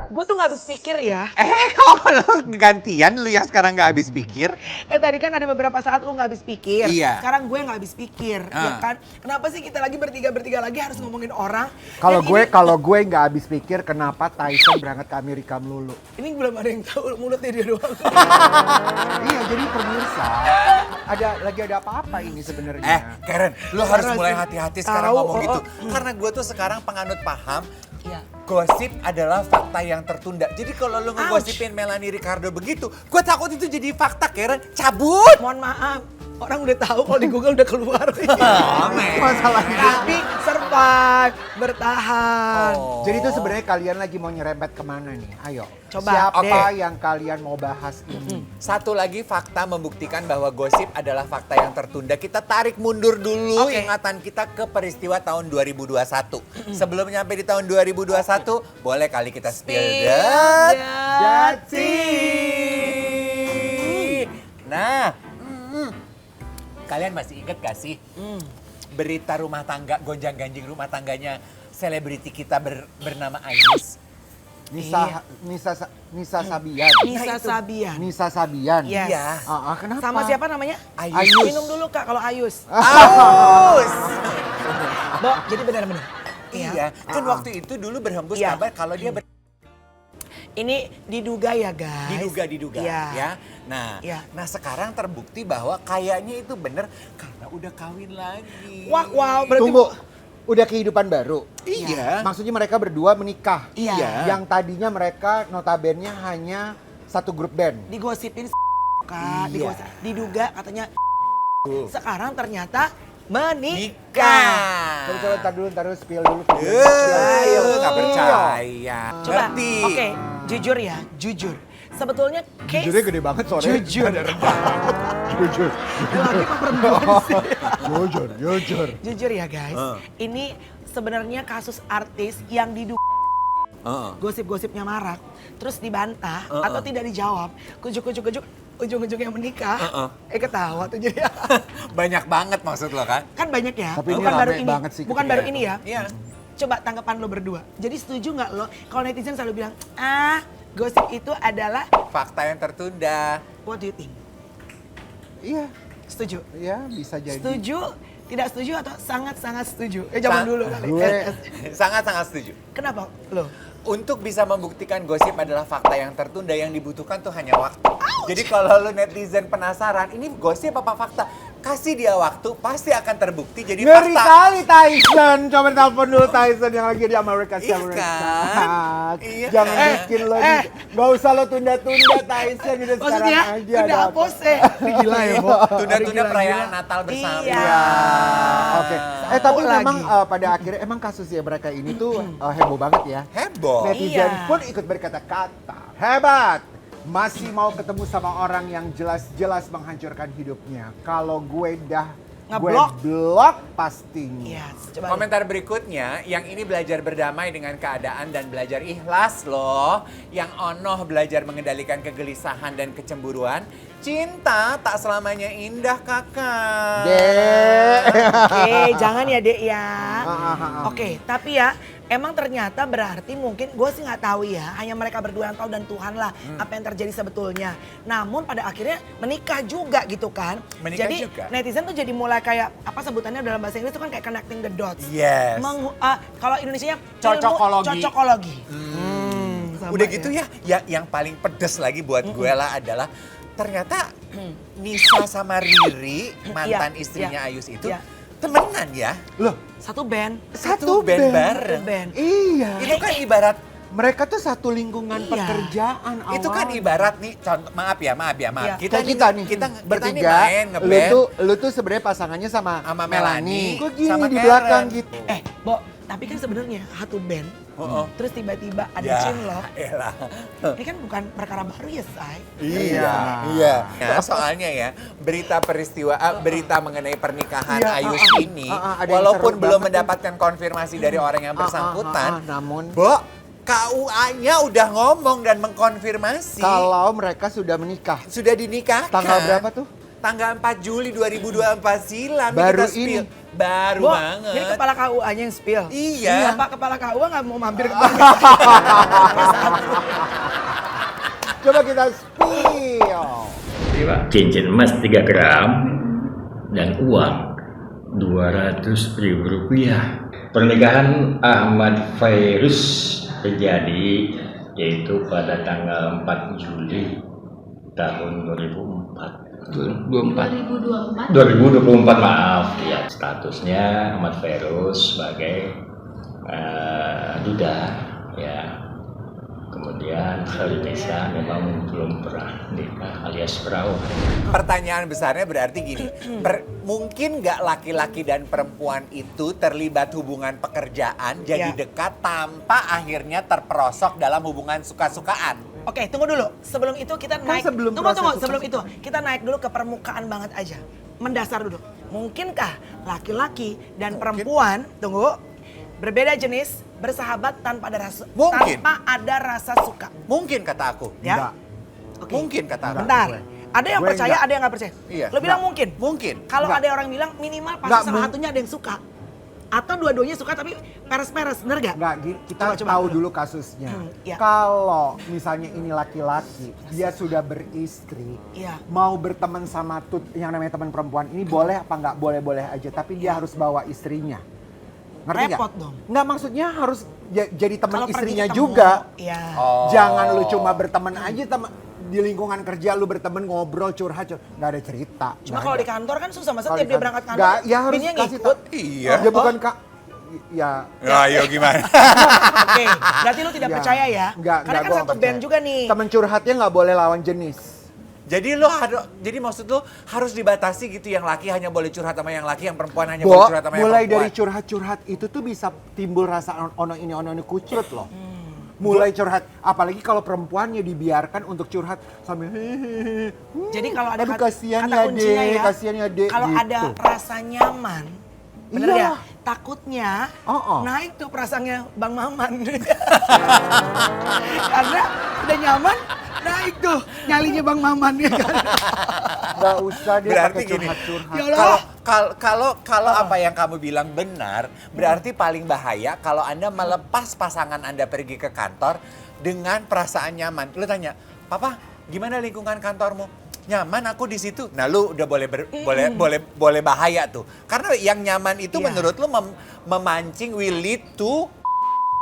Gue tuh gak habis pikir ya. Kok lo gantian lu yang sekarang gak habis pikir? Tadi kan ada beberapa saat lu gak habis pikir. Iya. Sekarang gue gak habis pikir, ya kan? Kenapa sih kita lagi bertiga lagi harus ngomongin orang? Kalau gue nggak habis pikir kenapa Tyson berangkat ke Amerika melulu. Ini belum ada yang tahu, mulutnya dia doang. Iya, jadi pemirsa, lagi ada apa-apa ini sebenarnya. Karen, lu harus Parah mulai sih. hati-hati sekarang Tahu, ngomong gitu. Karena gue tuh sekarang penganut paham, Iya. gosip adalah fakta yang tertunda. Jadi kalau lu ngegosipin Melanie Ricardo begitu, gue takut itu jadi fakta, Karen. Cabut! Mohon maaf, orang udah tahu kalau di Google udah keluar. Masalahnya. Tapi survive, bertahan. Jadi itu sebenarnya kalian lagi mau nyerempet kemana nih? Ayo. Coba, Siapa deh. yang kalian mau bahas ini? Satu lagi fakta membuktikan bahwa gosip adalah fakta yang tertunda. Kita tarik mundur dulu Oke. ingatan kita ke peristiwa tahun 2021. Sebelum nyampe di tahun 2021, boleh kali kita spill the Nah, kalian masih inget gak sih berita rumah tangga, gonjang-ganjing rumah tangganya selebriti kita bernama Ayus? Nisa Sabian. Nisa Sabian. Nisa Sabian. Yes. Iya. Kenapa? Sama siapa namanya? Ayus. Minum dulu Kak kalau Ayus. Ayus! Bo, jadi benar-benar. Iya, kan waktu itu dulu berhembus Iya. kabar kalau dia Ini diduga ya guys. diduga Iya. ya. Nah, Iya. nah sekarang terbukti bahwa kayaknya itu bener karena udah kawin lagi. Wow, berarti Tunggu, udah kehidupan baru. Iya. Maksudnya mereka berdua menikah. Iya. Yang tadinya mereka notabene hanya satu grup band. digosipin Kak, Iya. diduga katanya sekarang ternyata menikah. Nikah. Coba ntar dulu spill dulu. Ayo, nggak percaya. Coba, Ngerti. oke, jujur ya, jujur. Sebetulnya case Jujurnya gede banget suaranya. Jujur. Jujur. laki apa perempuan sih? Jujur. Jujur ya guys, ini sebenarnya kasus artis yang diduga gosip-gosipnya marak, terus dibantah atau tidak dijawab, kujuk-kujuk ujung-ujungnya menikah, ketawa tuh jadi. Banyak banget maksud lo kan? Kan banyak ya, Tapi ini bukan baru rame ini, banget sih bukan ketika baru itu. ini ya. Iya. Coba tanggapan lo berdua. Jadi setuju nggak lo? Kalau netizen selalu bilang, gosip itu adalah Fakta yang tertunda. what do you think? Iya, Setuju? iya bisa jadi. Setuju? Tidak setuju atau sangat-sangat setuju? Zaman dulu kali. Sangat-sangat setuju. Kenapa lo? Untuk bisa membuktikan gosip adalah fakta yang tertunda, yang dibutuhkan tuh hanya waktu. Jadi kalau lu netizen penasaran, ini gosip apa fakta? Kasih dia waktu, pasti akan terbukti jadi Ngeri fakta. kali Tyson. Coba telepon dulu Tyson yang lagi di Amerika Iya Serikat. kan? Iya. Jangan bikin lo gak usah lo tunda-tunda Tyson udah sekarang Maksudnya aja. udah ada hapus Gila ya, Bo. Tunda-tunda Gila, perayaan gila. Natal bersama. Iya. Oke. Satu Tapi lagi. memang pada akhirnya emang kasus ya mereka ini tuh heboh banget ya. Heboh. Netizen Iya. pun ikut berkata-kata. Hebat. Masih mau ketemu sama orang yang jelas-jelas menghancurkan hidupnya. Kalau gue dah Ngeblok. gue blok pastinya. Iya, coba. Komentar berikutnya, yang ini belajar berdamai dengan keadaan dan belajar ikhlas loh. Yang Onoh belajar mengendalikan kegelisahan dan kecemburuan. Cinta tak selamanya indah kakak. Dek. Oke, jangan ya Dek ya. Ah. Oke, tapi ya emang ternyata berarti mungkin gue sih nggak tahu ya, hanya mereka berdua yang tahu dan Tuhan lah apa yang terjadi sebetulnya. Namun pada akhirnya menikah juga gitu kan. Menikah jadi juga. netizen tuh jadi mulai kayak apa sebutannya dalam bahasa Inggris itu kan kayak connecting the dots. Yes. Kalau Indonesianya Cocokologi. cocokologi. Sama Udah gitu ya, yang paling pedes lagi buat gue lah adalah ternyata Nisa sama Riri, mantan Iya, istrinya iya, Ayus itu iya. temenan ya. Loh, Satu band. Satu band bareng. Satu band. iya. Itu kan ibarat, Mereka tuh satu lingkungan Iya. pekerjaan awal. itu kan ibarat nih, contoh, maaf ya. Iya. Kita nih, kita bertiga, nih main ngeband. lu tuh sebenarnya pasangannya sama Melanie, Kok gini sama di Karen. belakang gitu. Bo, tapi kan sebenarnya satu band. Terus tiba-tiba ada Ya, cinlok. elah. Ini kan bukan perkara baru ya, Say. Iya. Nah, soalnya ya, berita mengenai pernikahan Iya, Ayus ini, ada yang walaupun seru belum banget mendapatkan konfirmasi dari orang yang bersangkutan, namun Bo, KUA-nya udah ngomong dan mengkonfirmasi kalau mereka sudah menikah. sudah dinikahkan. Tanggal berapa tuh? Tanggal 4 Juli 2024 silam Baru kita spill. ini. Baru Bo, banget. Ini kepala KUA-nya yang spill. Iya. Pak kepala KUA nggak mau mampir ke bawah. Coba kita spill. Cincin emas 3 gram dan uang 200.000 rupiah. Pernikahan Ahmad Fairuz terjadi yaitu pada tanggal 4 Juli tahun 2024, maaf ya. Statusnya Ahmad Fairuz sebagai duda ya. Kemudian Khalinisa memang belum pernah nikah alias perawan. Pertanyaan besarnya berarti gini, mungkin nggak laki-laki dan perempuan itu terlibat hubungan pekerjaan jadi dekat tanpa akhirnya terperosok dalam hubungan suka-sukaan? Oke, tunggu dulu. Sebelum itu kita naik. sebelum Tunggu, proses sebelum itu kita naik dulu ke permukaan banget aja. Mendasar dulu. Mungkinkah laki-laki dan perempuan, tunggu, berbeda jenis, bersahabat tanpa ada rasa Mungkin. tanpa ada rasa suka? Mungkin kata aku. Ya. Enggak. Oke. Mungkin kata aku. Bentar. Ada yang Gue percaya, enggak. ada yang nggak percaya. Iya. Lo bilang Enggak. mungkin. Mungkin. Kalau Enggak. ada orang bilang minimal pasti Enggak, salah satunya ada yang suka. Atau dua-duanya suka tapi peres-peres, bener gak? Enggak, kita Coba, tahu coba. dulu kasusnya. Iya. Kalau misalnya ini laki-laki, dia sudah beristri, Iya. mau berteman sama yang namanya teman perempuan ini boleh apa nggak boleh-boleh aja, tapi dia harus bawa istrinya. Ngerti nggak? Repot dong. Nggak, maksudnya harus jadi teman Kalau pergi istrinya ketemu, juga. Iya. Oh. Jangan lu cuma berteman aja di lingkungan kerja lu berteman ngobrol curhat, nggak ada cerita. Cuma Nggak kalau ada. di kantor kan susah, masa Kalau tiap di dia kan- berangkat kantor, nggak, ya harus bininya kasih ngikut. Iya. Ya bukan kak. Ya. Ayo gimana? Oke, berarti lu tidak Ya. percaya ya? Nggak, Karena kan gua satu nggak band percaya. juga nih. Temen curhatnya nggak boleh lawan jenis. Jadi jadi maksud lu harus dibatasi gitu, yang laki hanya boleh curhat sama yang laki, yang perempuan hanya boleh curhat sama yang mulai perempuan. dari curhat-curhat itu tuh bisa timbul rasa ono ini kucrut loh. Mulai curhat, apalagi kalau perempuannya dibiarkan untuk curhat sambil hehehe. Jadi kalau ada Aduh, kasihan kata ya, kuncinya Dek, ya, kasihan ya, Dek, kalau gitu. ada rasa nyaman, bener Iya. ya? Takutnya naik tuh perasaannya Bang Maman. Karena udah nyaman, naik tuh nyalinya Bang Maman ya kan. Nggak usah dia Berarti pakai gini, curhat-curhat. Ya Allah. Kalau apa yang kamu bilang benar, berarti paling bahaya kalau Anda melepas pasangan Anda pergi ke kantor dengan perasaan nyaman. Lu tanya, "Papa, gimana lingkungan kantormu?" "Nyaman aku di situ." Nah, lu udah boleh bahaya tuh. Karena yang nyaman itu Iya. menurut lu memancing will lead to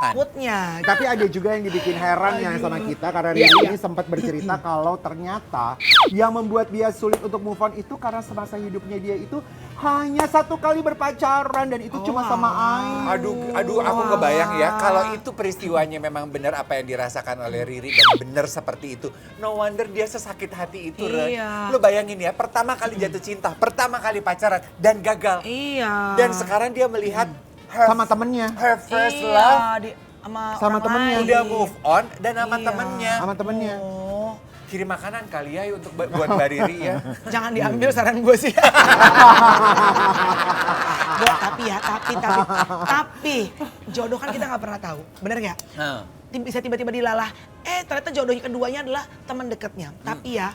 Takutnya. Tapi ada juga yang dibikin heran yang sama kita karena Iya, Riri iya. ini sempat bercerita kalau ternyata yang membuat dia sulit untuk move on itu karena semasa hidupnya dia itu hanya 1 kali berpacaran dan itu cuma sama Ai. Aduh, aku kebayang ya, kalau itu peristiwanya memang benar apa yang dirasakan oleh Riri dan benar seperti itu. No wonder dia sesakit hati itu, Ren. Iya. Lu bayangin ya, pertama kali jatuh cinta, pertama kali pacaran dan gagal. Iya. Dan sekarang dia melihat Sama temennya. her first Iya, love, sama Sama orang temennya. lain. udah move on dan sama Iya. temennya. Sama temennya. Oh, Kirim makanan kali ya untuk buat Mbak Riri ya. jangan diambil saran gue sih. Bo, tapi jodoh kan kita nggak pernah tahu, bener nggak? Nah. Bisa tiba-tiba dilalah, ternyata jodohnya keduanya adalah teman dekatnya. Tapi ya,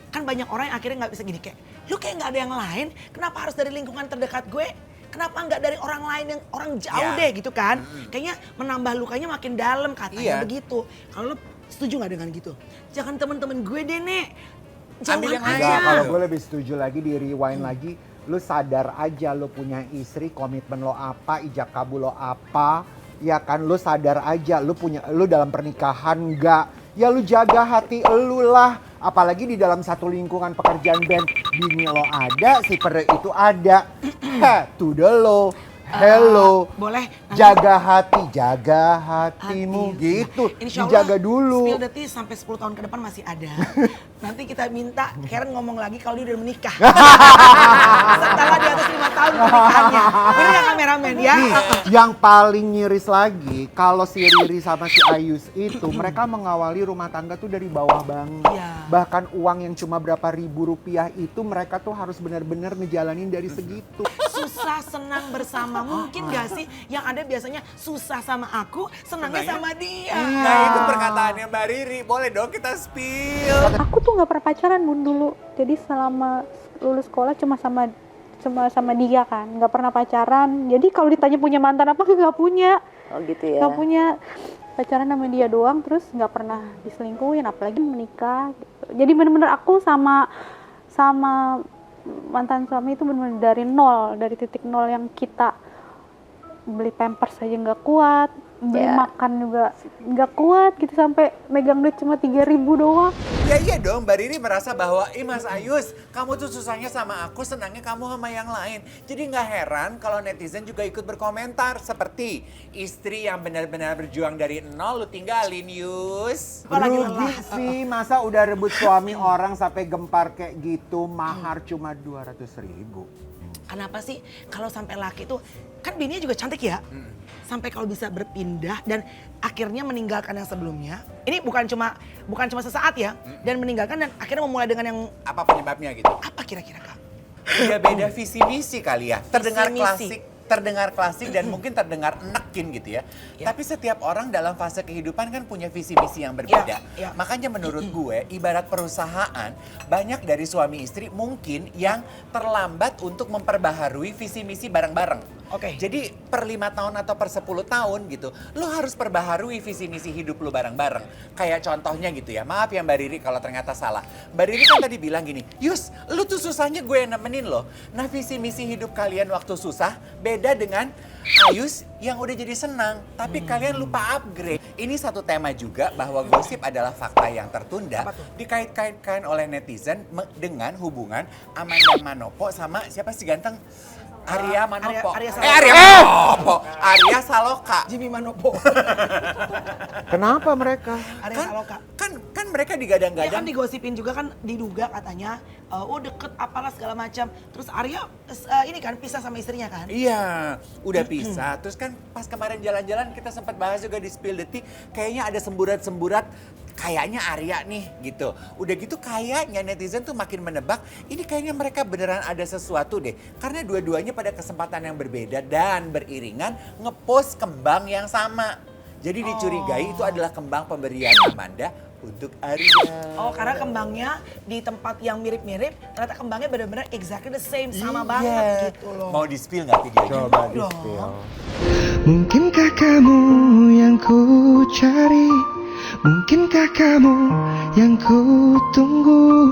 kan banyak orang yang akhirnya nggak bisa gini kayak, lu kayak nggak ada yang lain, kenapa harus dari lingkungan terdekat gue? Kenapa nggak dari orang lain yang orang jauh Ya. deh gitu kan? Kayaknya menambah lukanya makin dalam katanya Iya. begitu. Kalau lu setuju nggak dengan gitu? Jangan teman-teman gue deh, Nek. Ambil yang Jauhan lain. aja. Enggak, kalau gue lebih setuju lagi di rewind lagi. Lu sadar aja lu punya istri, komitmen lo apa, ijab kabul lo apa. Ya kan, lu sadar aja lu dalam pernikahan enggak. Ya lu jaga hati lu lah. Apalagi di dalam satu lingkungan pekerjaan band. Bini lo ada, si pere itu ada. To the low. Hello. Boleh. Jaga hatimu gitu. Insya Allah, Dijaga dulu. Spill the tea sampai 10 tahun ke depan masih ada. Nanti kita minta Karen ngomong lagi kalau dia udah menikah. Setelah di atas 5 tahun pernikahannya. Bener ya kameramen ya? Nih, yang paling nyiris lagi, kalau si Riri sama si Ayus itu, mereka mengawali rumah tangga tuh dari bawah banget. Iya. Bahkan uang yang cuma berapa ribu rupiah itu mereka tuh harus benar-benar ngejalanin dari segitu. susah senang bersama. Mungkin gak sih yang ada biasanya susah sama aku, senangnya sama dia. Nah itu perkataannya Mbak Riri, boleh dong kita spill. Aku tuh nggak pernah pacaran Bun dulu. Jadi selama lulus sekolah cuma sama dia kan, nggak pernah pacaran. Jadi kalau ditanya punya mantan apa, nggak punya. Oh gitu ya. Nggak punya, pacaran sama dia doang, terus nggak pernah diselingkuhin, apalagi menikah. Gitu. Jadi bener-bener aku sama mantan suami itu bener-bener dari nol, dari titik nol yang kita beli pampers aja nggak kuat, beli makan juga nggak kuat gitu, sampai megang duit cuma 3.000 doang. Ya iya dong, Mbak Riri merasa bahwa, Mas Ayus, kamu tuh susahnya sama aku, senangnya kamu sama yang lain. Jadi nggak heran kalau netizen juga ikut berkomentar seperti istri yang benar-benar berjuang dari nol, lu tinggalin Yus. Rugi sih, masa udah rebut suami orang sampai gempar kayak gitu, mahar cuma 200.000. Kenapa sih kalau sampai laki tuh, kan bininya juga cantik ya, sampai kalau bisa berpindah dan akhirnya meninggalkan yang sebelumnya. Ini bukan cuma sesaat ya, dan meninggalkan dan akhirnya memulai dengan yang Apa penyebabnya gitu? apa kira-kira Kak? Udah beda visi misi kali ya. Terdengar Visi-misi. klasik dan mungkin terdengar enakin gitu ya. Tapi setiap orang dalam fase kehidupan kan punya visi misi yang berbeda. Ya. Makanya menurut gue ibarat perusahaan, banyak dari suami istri mungkin yang terlambat untuk memperbaharui visi misi bareng-bareng. Oke. Jadi per 5 tahun atau per 10 tahun gitu, lo harus perbaharui visi misi hidup lo bareng-bareng. Kayak contohnya gitu ya, maaf ya Mbak Riri kalau ternyata salah. Mbak Riri kan tadi bilang gini, Yus, lu tuh susahnya gue yang nemenin lo. Nah visi misi hidup kalian waktu susah beda dengan Ayus yang udah jadi senang. Tapi kalian lupa upgrade. Ini satu tema juga bahwa gosip adalah fakta yang tertunda. Dikait-kaitkan oleh netizen dengan hubungan Amanda Manopo sama siapa sih ganteng? Arya Manopo. Arya Manopo. Arya Saloka. Jimmy Manopo. Kenapa mereka? Arya Saloka. Kan mereka digadang-gadang. Ya kan digosipin juga kan, diduga katanya, deket apalah segala macam. Terus Arya ini kan pisah sama istrinya kan? Iya, udah pisah. Terus kan pas kemarin jalan-jalan kita sempat bahas juga di Spill Detik, kayaknya ada semburat-semburat kayaknya Arya nih gitu. Udah gitu kayaknya netizen tuh makin menebak, ini kayaknya mereka beneran ada sesuatu deh. Karena dua-duanya pada kesempatan yang berbeda dan beriringan ngepost kembang yang sama. Jadi dicurigai itu adalah kembang pemberian Amanda untuk Arya. Oh, karena kembangnya di tempat yang mirip-mirip, ternyata kembangnya benar-benar exactly the same, sama banget gitu loh. Mau di-spill nggak videonya? Coba Mau di dong. spill. Mungkinkah kamu yang ku cari? Mungkinkah kamu yang ku tunggu?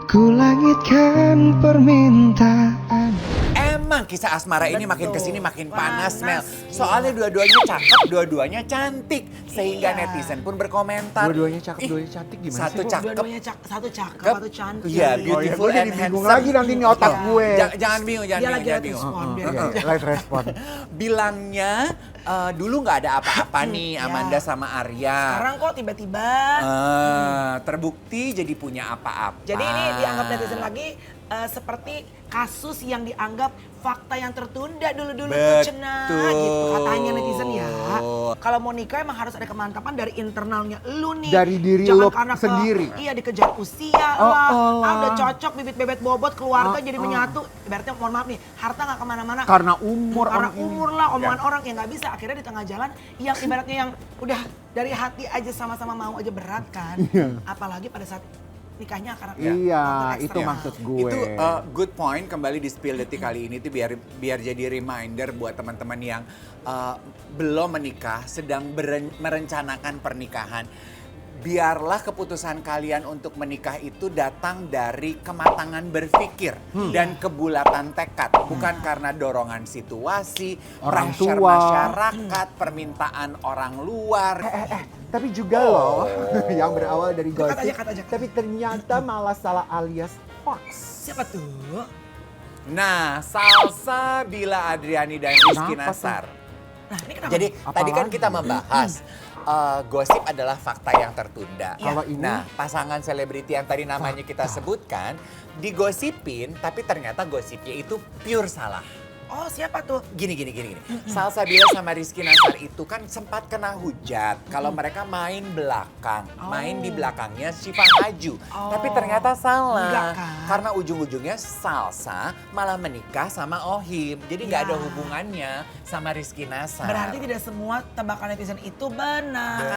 Ku langitkan permintaan. Emang kisah asmara ini makin kesini makin panas, Mel. Panas. Soalnya dua-duanya cakep, dua-duanya cantik. Sehingga Iya. netizen pun berkomentar. Dua-duanya cakep, "Ih, dua-duanya cantik gimana satu sih, Bu?" cakep. Dua-duanya satu cakep, satu cantik. Iya, Oh ya, beautiful gue jadi and bingung handsome. lagi nanti nih otak Iya. gue. Jangan bingung, Dia jangan lagi bingung. respon. biar Oke, dia- live respon. Bilangnya dulu nggak ada apa-apa nih Iya. Amanda sama Arya. Sekarang kok tiba-tiba. Terbukti jadi punya apa-apa. Jadi ini dianggap netizen lagi seperti kasus yang dianggap fakta yang tertunda dulu-dulu tuh cenah gitu katanya netizen ya. Kalau mau nikah emang harus ada kemantapan dari internalnya lu nih. Dari diri Jangan lo karena sendiri. Iya dikejar usia Oh, lah. Allah. Udah cocok bibit bebet bobot keluarga jadi menyatu. Berarti mohon maaf nih harta gak kemana-mana. Karena umur Karena orang ini. umur lah omongan orang yang nggak bisa. Akhirnya di tengah jalan yang ibaratnya yang udah dari hati aja sama-sama mau aja berat kan. Apalagi pada saat nikahnya karena Iya, faktor itu eksternal. maksud gue. Itu good point kembali di Spill Detik kali ini tuh biar jadi reminder buat teman-teman yang belum menikah, sedang merencanakan pernikahan. Biarlah keputusan kalian untuk menikah itu datang dari kematangan berpikir dan kebulatan tekad, bukan karena dorongan situasi, Orang pressure tua. masyarakat, permintaan orang luar. Tapi juga loh, yang berawal dari Cut gosip, aja. tapi ternyata malah salah alias hoax. Siapa tuh? Nah, Salsa, Bila Adriani dan Rizky Kenapa Nasar. Nah ini kenapa? Jadi Apa tadi kan lagi? kita membahas gosip adalah fakta yang tertunda. Kalau ini? Nah, pasangan selebriti yang tadi namanya kita sebutkan digosipin, tapi ternyata gosipnya itu pure salah. Oh siapa tuh? Gini. Salsabila sama Rizky Nasar itu kan sempat kena hujat kalau mereka main belakang. Main di belakangnya Syifa Haju. Tapi ternyata salah. Enggak kan? Karena ujung-ujungnya Salsa malah menikah sama Ohim. Jadi nggak ada hubungannya sama Rizky Nasar. Berarti tidak semua tebakan netizen itu benar.